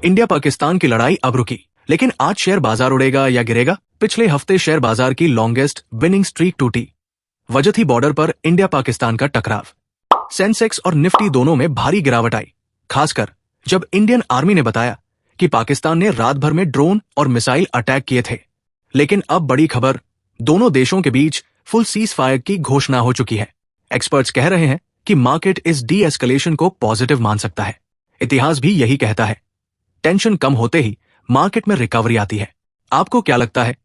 India Pakistan की लड़ाई अब रुकी, लेकिन आज शेयर बाजार उड़ेगा या गिरेगा? पिछले हफ्ते शेयर बाजार की लॉन्गेस्ट विनिंग स्ट्रीक टूटी। वजह थी बॉर्डर पर इंडिया पाकिस्तान का टकराव। सेंसेक्स और निफ्टी दोनों में भारी गिरावट आई, खासकर जब इंडियन आर्मी ने बताया कि पाकिस्तान ने रात भर में ड्रोन और मिसाइल अटैक किए थे। लेकिन अब बड़ी खबर, दोनों देशों के बीच फुल सीज फायर की घोषणा हो चुकी है। एक्सपर्ट्स कह रहे हैं कि मार्केट इस डी एस्केलेशन को पॉजिटिव मान सकता है। इतिहास भी यही कहता है, टेंशन कम होते ही मार्केट में रिकवरी आती है। आपको क्या लगता है,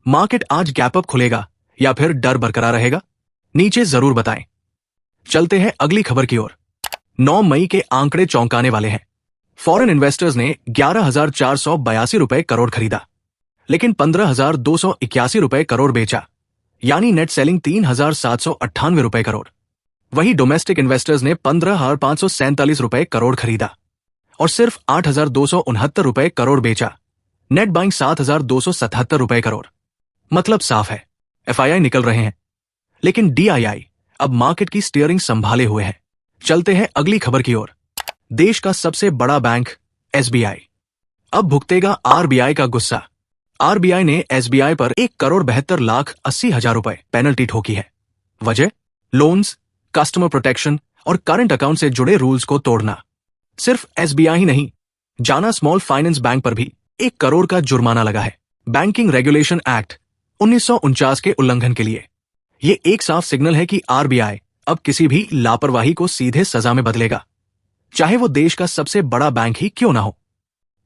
मार्केट आज गैप अप खुलेगा या फिर डर बरकरार रहेगा? नीचे जरूर बताएं। चलते हैं अगली खबर की ओर। 9 मई के आंकड़े चौंकाने वाले हैं। फॉरेन इन्वेस्टर्स ने 11,482 रुपए करोड़ खरीदा, लेकिन 15,281 रुपए करोड़ बेचा, यानी नेट सेलिंग 3,798 रुपए करोड़। वही डोमेस्टिक इन्वेस्टर्स ने 15,547 रुपए करोड़ खरीदा और सिर्फ 8,269 रुपए करोड़ बेचा। नेट बाइंग 7,277 रुपए करोड़। मतलब साफ है, एफआईआई निकल रहे हैं, लेकिन डीआईआई अब मार्केट की स्टीयरिंग संभाले हुए है। चलते हैं अगली खबर की ओर। देश का सबसे बड़ा बैंक एसबीआई अब भुगतेगा आरबीआई का गुस्सा। आरबीआई ने एसबीआई पर 1,72,80,000 रुपए पेनल्टी ठोकी है। वजह, लोन्स, कस्टमर प्रोटेक्शन और करंट अकाउंट से जुड़े रूल्स को तोड़ना। सिर्फ एसबीआई ही नहीं, जाना स्मॉल फाइनेंस बैंक पर भी 1 करोड़ का जुर्माना लगा है, बैंकिंग रेगुलेशन एक्ट 1949 के उल्लंघन के लिए। ये एक साफ सिग्नल है कि आरबीआई अब किसी भी लापरवाही को सीधे सजा में बदलेगा, चाहे वो देश का सबसे बड़ा बैंक ही क्यों ना हो।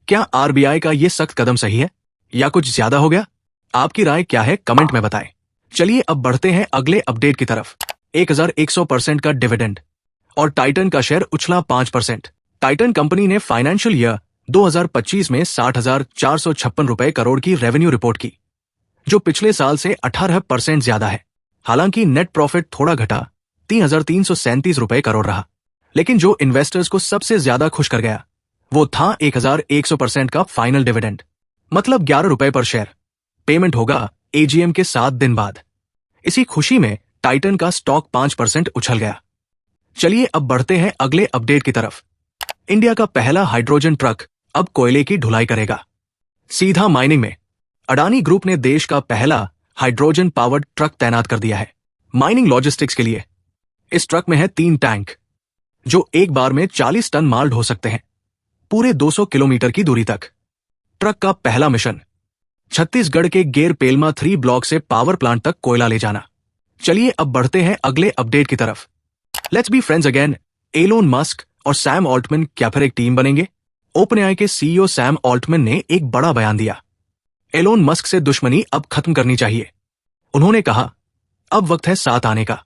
क्या आरबीआई का ये सख्त कदम सही है या कुछ ज्यादा हो गया? आपकी राय क्या है, कमेंट में बताएं। चलिए अब बढ़ते हैं अगले अपडेट की तरफ। 1100% का डिविडेंड और टाइटन का शेयर उछला 5%। टाइटन कंपनी ने फाइनेंशियल ईयर 2025 में 60,456 रुपए करोड़ की रेवेन्यू रिपोर्ट की, जो पिछले साल से 18% ज्यादा है। हालांकि नेट प्रॉफिट थोड़ा घटा, 3,337 रुपए करोड़ रहा, लेकिन जो इन्वेस्टर्स को सबसे ज्यादा खुश कर गया वो था 1,100% का फाइनल डिविडेंड, मतलब 11 रुपए पर शेयर। पेमेंट होगा एजीएम के 7 दिन बाद। इसी खुशी में टाइटन का स्टॉक 5% उछल गया। चलिए अब बढ़ते हैं अगले अपडेट की तरफ। इंडिया का पहला हाइड्रोजन ट्रक अब कोयले की ढुलाई करेगा, सीधा माइनिंग में। अडानी ग्रुप ने देश का पहला हाइड्रोजन पावर्ड ट्रक तैनात कर दिया है माइनिंग लॉजिस्टिक्स के लिए। इस ट्रक में है 3 टैंक, जो एक बार में 40 टन माल ढो सकते हैं, पूरे 200 किलोमीटर की दूरी तक। ट्रक का पहला मिशन छत्तीसगढ़ के गेर पेलमा 3 ब्लॉक से पावर प्लांट तक कोयला ले जाना। चलिए अब बढ़ते हैं अगले अपडेट की तरफ। Let's be friends again. Elon Musk और सैम ऑल्टमैन क्या फिर एक टीम बनेंगे? ओपनएआई के सीईओ सैम ऑल्टमैन ने एक बड़ा बयान दिया। एलोन मस्क से दुश्मनी अब खत्म करनी चाहिए। उन्होंने कहा, अब वक्त है साथ आने का,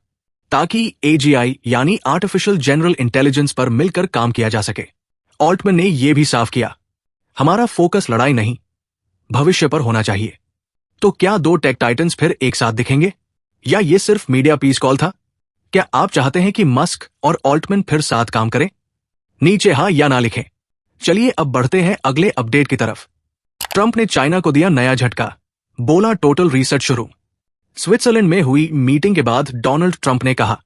ताकि एजीआई यानी आर्टिफिशियल जनरल इंटेलिजेंस पर मिलकर काम किया जा सके। ऑल्टमैन ने यह भी साफ किया, हमारा फोकस लड़ाई नहीं, भविष्य पर होना चाहिए। तो क्या 2 टेक टाइटन्स फिर एक साथ दिखेंगे, या ये सिर्फ मीडिया पीस कॉल था? क्या आप चाहते हैं कि मस्क और ऑल्टमैन फिर साथ काम करें? नीचे हाँ या ना लिखें। चलिए अब बढ़ते हैं अगले अपडेट की तरफ। ट्रंप ने चाइना को दिया नया झटका, बोला टोटल रीसेट शुरू। स्विट्जरलैंड में हुई मीटिंग के बाद डोनाल्ड ट्रंप ने कहा,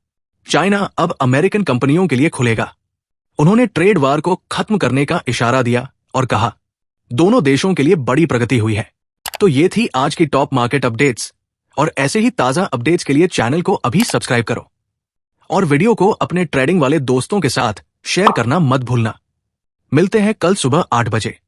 चाइना अब अमेरिकन कंपनियों के लिए खुलेगा। उन्होंने ट्रेड वार को खत्म करने का इशारा दिया और कहा, दोनों देशों के लिए बड़ी प्रगति हुई है। तो ये थी आज की टॉप मार्केट अपडेट्स, और ऐसे ही ताजा अपडेट्स के लिए चैनल को अभी सब्सक्राइब करो और वीडियो को अपने ट्रेडिंग वाले दोस्तों के साथ शेयर करना मत भूलना। मिलते हैं कल सुबह 8 बजे।